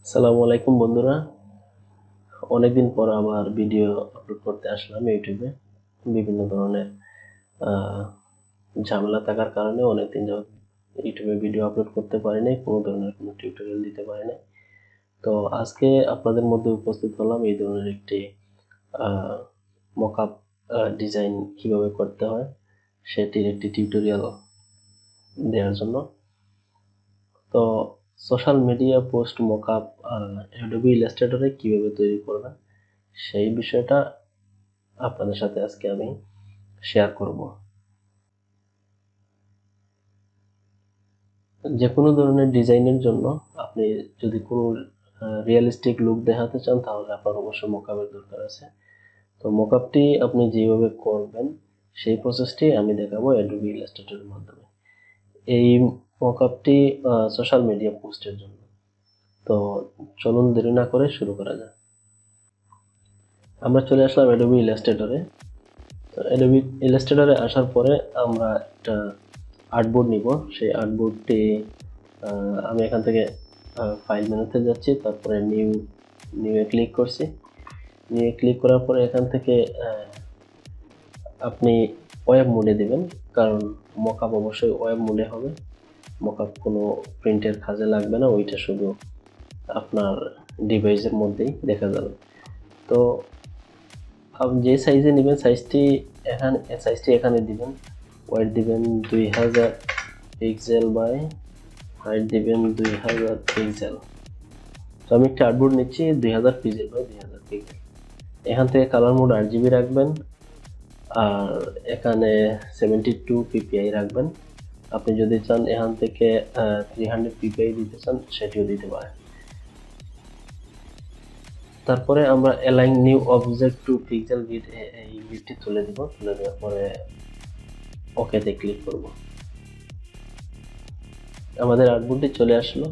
আসসালামু আলাইকুম বন্ধুরা, অনেকদিন পর আবার ভিডিও আপলোড করতে আসলাম ইউটিউবে। বিভিন্ন ধরনের ঝামেলা থাকার কারণে অনেকদিন যাবত ইউটিউবে ভিডিও আপলোড করতে পারি নাই, কোনো ধরনের কোনো টিউটোরিয়াল দিতে পারি নাই। তো আজকে আপনাদের মধ্যে উপস্থিত হলাম এই ধরনের একটি মকআপ ডিজাইন কিভাবে করতে হয় সেটির একটি টিউটোরিয়াল দেওয়ার জন্য। তো social media post mockup Adobe ইলাস্ট্রেটরে কিভাবে তৈরি করবেন সেই বিষয়টা আপনাদের সাথে আজকে আমি শেয়ার করব। যে কোনো ধরনের ডিজাইনের জন্য আপনি যদি কোনো রিয়েলিস্টিক লুক দেখাতে চান তাহলে আপনার অবশ্যই মকআপের দরকার আছে। তো মকআপটি আপনি যেভাবে করবেন সেই প্রসেসটি আমি দেখাবো অ্যাডোবি ইলাস্ট্রেটরের মাধ্যমে। এই মকআপটি সোশ্যাল মিডিয়া পোস্টের জন্য। তো চলুন দেরি না করে শুরু করা যাক। আমরা চলে আসলাম অ্যাডোবি ইলাস্ট্রেটরে। তো অ্যাডোবি ইলাস্ট্রেটরে আসার পরে আমরা একটা আর্টবোর্ড নিব। সেই আর্টবোর্ডটি আমি এখান থেকে ফাইল মেনুতে যাচ্ছি, তারপরে নিউয়ে ক্লিক করছি। নিউয়ে ক্লিক করার পরে এখান থেকে আপনি ওয়েব মোডে দেবেন, কারণ মকআপ অবশ্যই ওয়েব মোডে হবে। মকআপ কোনো প্রিন্টের কাজে লাগবে না, ওইটা শুধু আপনার ডিভাইসের মধ্যেই দেখা যাবে। তো আপনি যে সাইজে নেবেন সাইজটি এখানে দিবেন। ওয়াইড দিবেন 2000 পিক্সেল বাই হাইট দিবেন 2000 পিক্সেল। তো আমি একটা আর্টবোর্ড নিচ্ছি 2000 পিক্সেল বাই 2000 পিক্সেল। এখান থেকে কালার মোড RGB রাখবেন, আর এখানে 72 ppi রাখবেন। আপনি যদি চান এখান থেকে 300 ppi দিতে চান সেটিও দিতে পারেন। তারপরে আমরা align new object to pixel grid এই গ্রিডটি তুলে দিব। তুলে দেওয়ার পরে ওকেতে ক্লিক করব। আমাদের আর্টবোর্ডটি চলে আসলো।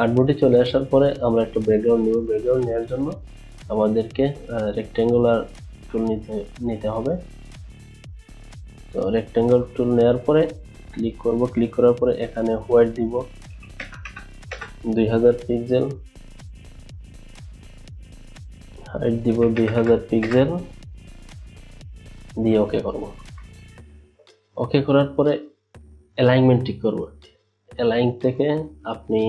আর্টবোর্ডটি চলে আসার পরে আমরা একটা ব্যাকগ্রাউন্ড নিব। ব্যাকগ্রাউন্ড নেওয়ার জন্য আমাদেরকে রেক্টেঙ্গুলার টুল নিতে হবে। তো রেক্টেঙ্গল টুল নেওয়ার পরে ক্লিক করব। ক্লিক করার পরে এখানে হোয়াইট দিব 2000 পিক্সেল, হাইট দিব 2000 পিক্সেল দিয়ে ওকে করব। ওকে করার পরে অ্যালাইনমেন্ট ঠিক করব। অ্যালাইন থেকে আপনি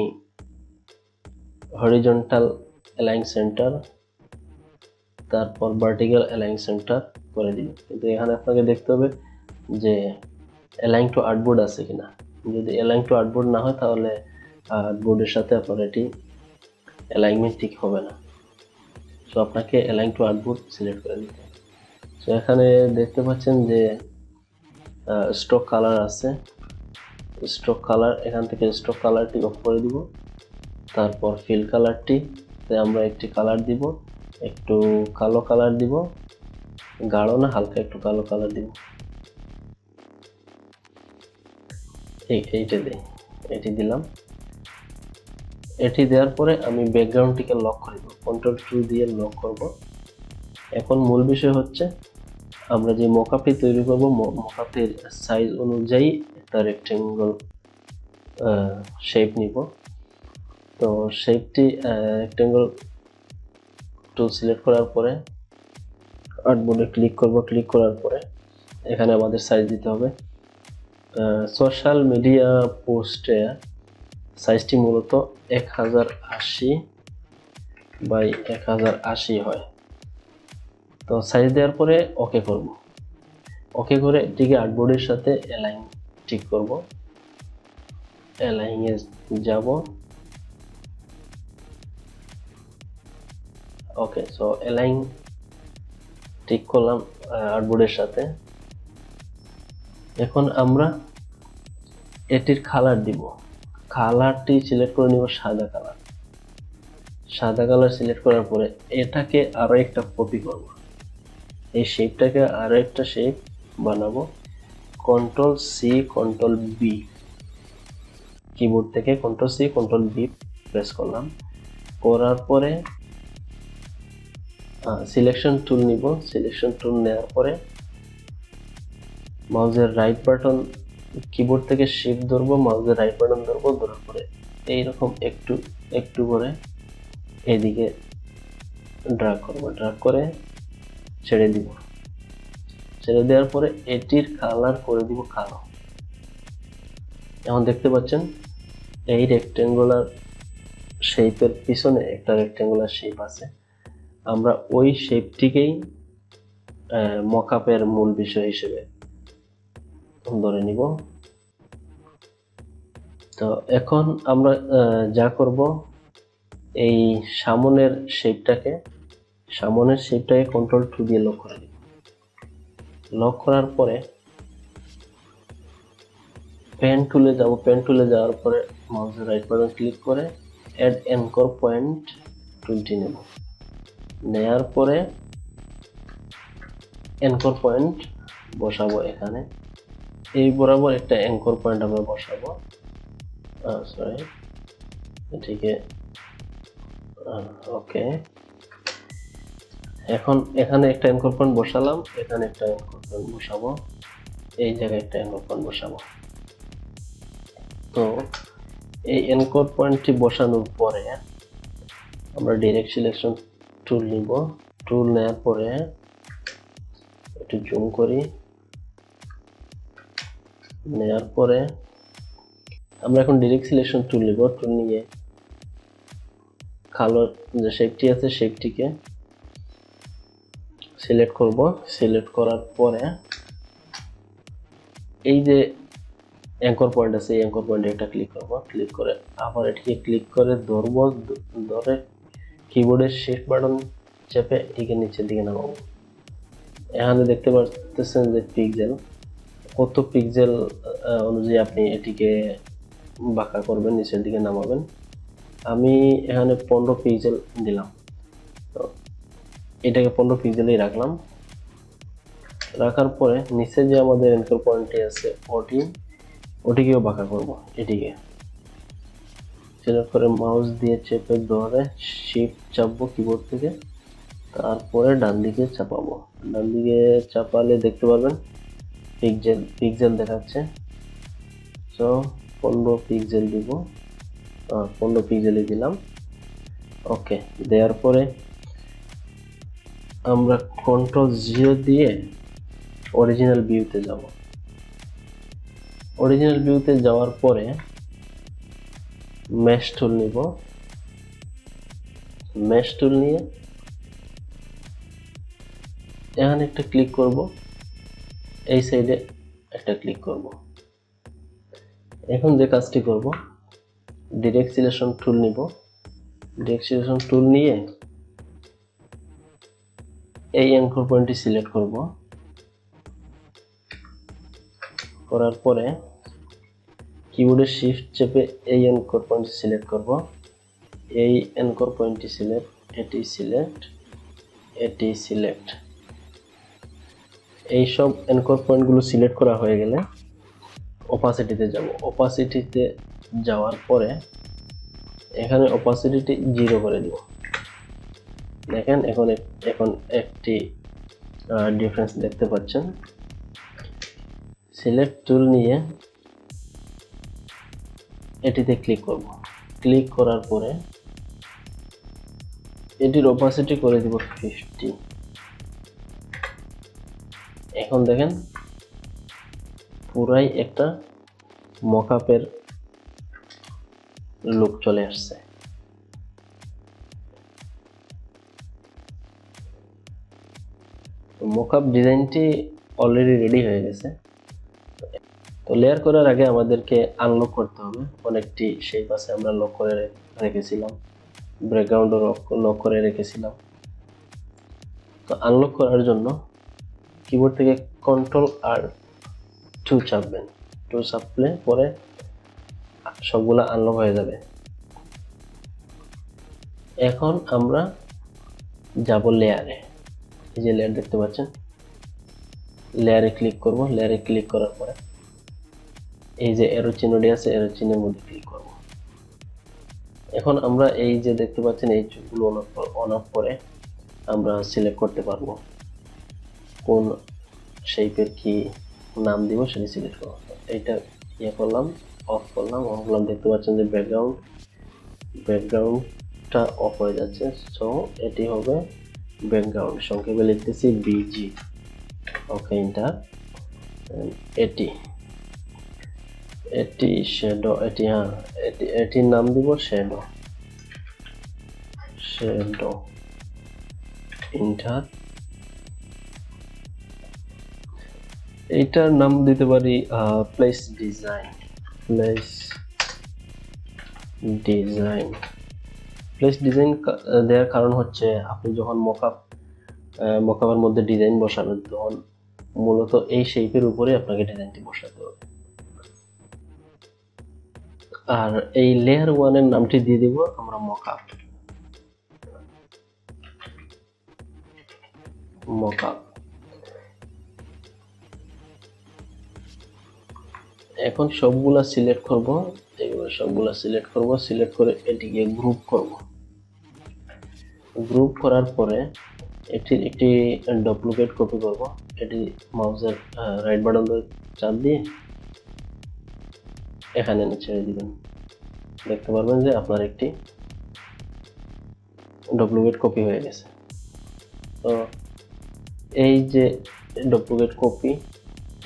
হরিজন্টাল অ্যালাইন সেন্টার, তারপর ভার্টিক্যাল অ্যালাইন সেন্টার করে দিবেন। কিন্তু এখানে আপনাকে দেখতে হবে যে অ্যালাইন টু আর্টবোর্ড আছে কিনা। যদি অ্যালাইন টু আর্টবোর্ড না হয় তাহলে আর্টবোর্ডের সাথে আপনার এটি অ্যালাইনমেন্ট ঠিক হবে না। সো আপনাকে অ্যালাইন টু আর্টবোর্ড সিলেক্ট করে দিতে হবে। সো এখানে দেখতে পাচ্ছেন যে স্ট্রোক কালার আছে। স্ট্রোক কালার, এখান থেকে স্ট্রোক কালারটি অফ করে দিব। তারপর ফিল কালারটিতে আমরা একটি কালার দিব, একটু কালো কালার দিব, গাঢ় না হালকা একটু কালো কালার দিব। এটি দিলাম। এটি দেওয়ার পরে আমি ব্যাকগ্রাউন্ডটিকে লক করে দেব, Ctrl+2 দিয়ে লক করব। এখন মূল বিষয় হচ্ছে আমরা যে মকআপটি তৈরি করব মকআপের সাইজ অনুযায়ী একটা রেক্টেঙ্গল শেপ নিব। তো শেপটি রেক্টেঙ্গল টুল সিলেক্ট করার পরে আর্টবোর্ডে ক্লিক করব। ক্লিক করার পরে এখানে আমাদের সাইজ দিতে হবে। সোশ্যাল মিডিয়া পোস্টে সাইজটি মূলত 1080 বাই 1080 হয়। তো সাইজ দেওয়ার পরে ওকে করব। ওকে করে এটিকে আর্টবোর্ডের সাথে অ্যালাইন ঠিক করব। অ্যালাইনে যাব। ওকে, সো অ্যালাইন ঠিক করলাম আর্টবোর্ডের সাথে। এখন আমরা এটির কালার দিব। কালারটি সিলেক্ট করে নিব সাদা কালার। সাদা কালার সিলেক্ট করার পরে এটাকে আরো একটা কপি করব। এই শেপটাকে আরো একটা শেপ বানাবো। Ctrl+C Ctrl+B, কিবোর্ড থেকে Ctrl+C Ctrl+B প্রেস করলাম। করার পরে সিলেকশন টুল নিব। সিলেকশন টুল নেওয়ার পরে মাউসের রাইট বাটন, কিবোর্ড থেকে শিফট ধরবো, মাউসের রাইট বাটন ধরবো, ধরার পরে এইরকম একটু একটু করে এইদিকে ড্র্যাগ করব, ড্র্যাগ করে ছেড়ে দিব। ছেড়ে দেওয়ার পরে এটির কালার করে দিব কালো। এখন দেখতে পাচ্ছেন এই রেক্টেঙ্গুলার শেপের পিছনে একটা রেক্টেঙ্গুলার শেপ আছে। আমরা ওই শেপটিকেই মকআপের মূল বিষয় হিসেবে ধরে নিব। তো এখন আমরা যা করব, এই সামনের শেপটাকে Ctrl+2 দিয়ে লক করে দিব। লক করার পরে পেন টুলে যাব। পেন টুলে যাওয়ার পরে মাউসের রাইট বাটন ক্লিক করে অ্যাড অ্যাঙ্কর পয়েন্ট টুলটি নেব। নেয়ার পরে অ্যাঙ্কর পয়েন্ট বসাবো। এখানে এই বরাবর একটা অ্যাঙ্কর পয়েন্ট আমরা বসাবো। সরি, এটিকে ওকে। এখন এখানে একটা অ্যাঙ্কর পয়েন্ট বসালাম, এখানে একটা অ্যাঙ্কর পয়েন্ট বসাবো, এই জায়গায় একটা অ্যাঙ্কর পয়েন্ট বসাবো। তো এই অ্যাঙ্কর পয়েন্টটি বসানোর পরে আমরা ডাইরেক্ট সিলেকশন টুল নিব। টুল নেওয়ার পরে একটু জুম করি। নেওয়ার পরে আমরা এখন ডাইরেক্ট সিলেকশন টুল নিব। টুল নিয়ে কালো যে শেপটি আছে শেপটিকে সিলেক্ট করব। সিলেক্ট করার পরে এই যে অ্যাঙ্কর পয়েন্ট আছে, এই অ্যাঙ্কর পয়েন্টে একটা ক্লিক করব। ক্লিক করে আবার এটিকে ক্লিক করে ধরব। ধরে কিবোর্ডের শিফট বাটন চেপে এটিকে নিচের দিকে নামাবো। এখানে দেখতে পাচ্ছেন যে পিক্সেল, কত পিক্সেল অনুযায়ী আপনি এটিকে বাঁকা করবেন, নিচের দিকে নামাবেন। আমি এখানে 15 পিক্সেল দিলাম। তো এটাকে 15 পিক্সেলই রাখলাম। রাখার পরে নিচে যে আমাদের অ্যাঙ্কর পয়েন্টটি আছে ওটিকেও বাঁকা করব। এটিকে সিলেক্ট করে মাউস দিয়ে চেপে ধরে শিফট চাপবো কিবোর্ড থেকে, তারপরে ডান দিকে চাপাবো। ডান দিকে চাপালে দেখতে পারবেন পিক্সেল দেখাচ্ছে। তো 15 পিক্সেল দিব, 15 পিক্সেলই দিলাম। ওকে, দেওয়ার পরে আমরা Ctrl+0 দিয়ে অরিজিনাল ভিউতে যাব। অরিজিনাল ভিউতে যাওয়ার পরে মেশ টুল নিব। মেশ টুল নিয়ে এখানে একটা ক্লিক করব, এই সাইডে একটা ক্লিক করব। এখন যে কাজটি করব, ডাইরেক্ট সিলেকশন টুল নিব। ডাইরেক্ট সিলেকশন টুল নিয়ে এই অ্যাঙ্কর পয়েন্টটি সিলেক্ট করব। করার পরে কিবোর্ডের শিফট চেপে এই অ্যাঙ্কর পয়েন্টটি সিলেক্ট করব। এই অ্যাঙ্কর পয়েন্টটি সিলেক্ট, এটি সিলেক্ট, এটি সিলেক্ট। এই সব অ্যাঙ্কর পয়েন্টগুলো সিলেক্ট করা হয়ে গেলে অপাসিটিতে যাব। অপাসিটিতে যাওয়ার পরে এখানে অপাসিটি 0 করে দিব। দেখেন এখন একটি ডিফারেন্স দেখতে পাচ্ছেন। সিলেক্ট টুল নিয়ে এটিতে ক্লিক করব। ক্লিক করার পরে এটির অপাসিটি করে দিব 50। এখন দেখেন পুরাই একটা মকআপের লুক চলে আসছে। মকআপ ডিজাইনটি অলরেডি রেডি হয়ে গেছে। তো লেয়ার করার আগে আমাদেরকে আনলক করতে হবে। অনেকটি শেপ আছে আমরা লক করে রেখেছিলাম, ব্যাকগ্রাউন্ডও লক করে রেখেছিলাম। তো আনলক করার জন্য কিবোর্ড থেকে Ctrl+R2 চাপবেন। 2 চাপলে পরে সবগুলা আনলক হয়ে যাবে। এখন আমরা যাব লেয়ারে। এই যে লেয়ার দেখতে পাচ্ছেন, লেয়ারে ক্লিক করব। লেয়ারে ক্লিক করার পরে এই যে এরো চিহ্নটি আছে, এরো চিহ্নের মধ্যে ক্লিক করব। এখন আমরা এই যে দেখতে পাচ্ছেন এই চুলগুলো অন অফ করে আমরা সিলেক্ট করতে পারবো কোন শেপের কি নাম দিব সেটা সিলেক্ট করব। এইটা ইয়ে করলাম, অফ করলাম। দেখতে পাচ্ছেন যে ব্যাকগ্রাউন্ড টা অফ হয়ে যাচ্ছে, সো এটি হবে ব্যাকগ্রাউন্ড, সংক্ষেপে লিখতেছি বিজি। ওকে, এন্টার। এটি এটি শ্যাডো, এটি হ্যাঁ এটির নাম দিব শ্যাডো, এন্টার। এইটার নাম দিতে পারি প্লেস ডিজাইন। প্লেস ডিজাইন দেওয়ার কারণ হচ্ছে আপনি যখন মকআপের মধ্যে ডিজাইন বসাবেন তখন মূলত এই শেপের উপরে আপনাকে ডিজাইনটি বসাতে হবে। আর এই লেয়ার 1 এর নামটি দিয়ে দিব আমরা মকআপ। এখন সবগুলা সিলেক্ট করব, এগুলো সবগুলা সিলেক্ট করব, সিলেক্ট করে এটিকে গ্রুপ করব। গ্রুপ করার পরে এটির একটি ডুপ্লিকেট কপি করব। এটি মাউসের রাইট বাটন ধরে চাপ দিয়ে এখানে ছেড়ে দিবেন, দেখতে পারবেন যে আপনার একটি ডুপ্লিকেট কপি হয়ে গেছে। তো এই যে ডুপ্লিকেট কপি,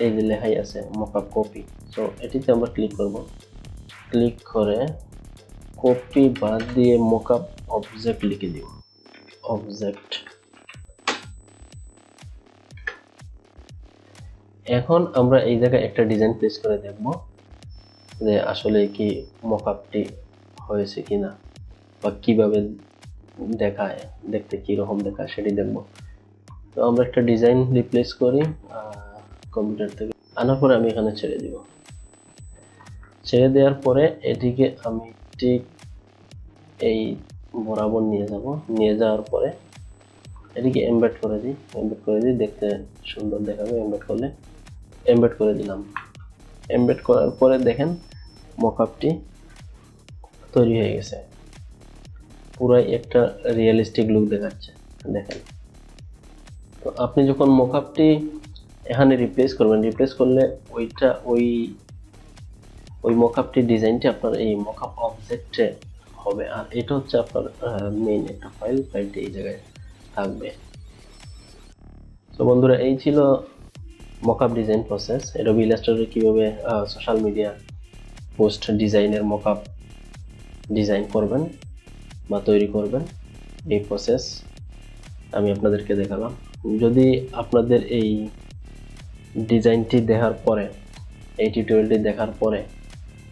এই যে লেখাই আছে মকআপ কপি, সো এটিতে আমরা ক্লিক করব। ক্লিক করে কপি বাদ দিয়ে মকআপ অবজেক্ট লিখে দিব, অবজেক্ট। এখন আমরা এই জায়গায় একটা ডিজাইন প্লেস করে দেখব যে আসলে কি মকআপটি হয়েছে কিনা, বা কিভাবে দেখায়, দেখতে কি রকম দেখায় সেটি দেখব। তো আমরা একটা ডিজাইন রিপ্লেস করি কম্পিউটার থেকে, আনার পরে আমি এখানে ছেড়ে দিব। ছেড়ে দেওয়ার পরে এটিকে আমি ঠিক এই বরাবর নিয়ে যাব, নিয়ে যাওয়ার পরে এটিকে এমবেড করে দিই, দেখতে সুন্দর দেখাবে। এমবেড করে দিলাম। এমবেড করার পরে দেখেন মকআপটি তৈরি হয়ে গেছে, পুরাই একটা রিয়েলিস্টিক লুক দেখাচ্ছে, দেখেন। তো আপনি যখন মকআপটি এখানে রিপ্লেস করবেন, রিপ্লেস করলে ওই মকআপটি ডিজাইনটি আপনার এই মকআপ অবজেক্টে হবে। আর এটা হচ্ছে আপনার মেইন একটা ফাইলটি এই জায়গায় থাকবে। তো বন্ধুরা, এই ছিল mockup design process. Adobe Illustrator কিভাবে সোশ্যাল মিডিয়া পোস্ট ডিজাইনের মকআপ ডিজাইন করবেন বা তৈরি করবেন, এই প্রসেস আমি আপনাদেরকে দেখালাম। যদি আপনাদের এই ডিজাইনটি দেখার পরে, এই টিউটোরিয়ালটি দেখার পরে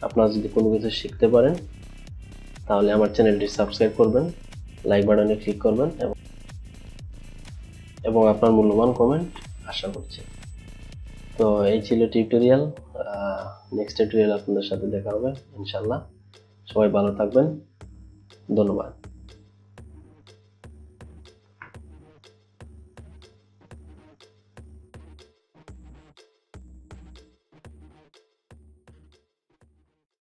আপনারা যদি কোনো কিছু শিখতে পারেন, তাহলে আমার চ্যানেলটি সাবস্ক্রাইব করবেন, লাইক বাটনে ক্লিক করবেন এবং আপনার মূল্যবান কমেন্ট আশা করছি। তো এই ছিল টিউটোরিয়াল। নেক্সট টিউটোরিয়াল আপনাদের সাথে দেখা হবে ইনশাআল্লাহ। সবাই ভালো থাকবেন, ধন্যবাদ।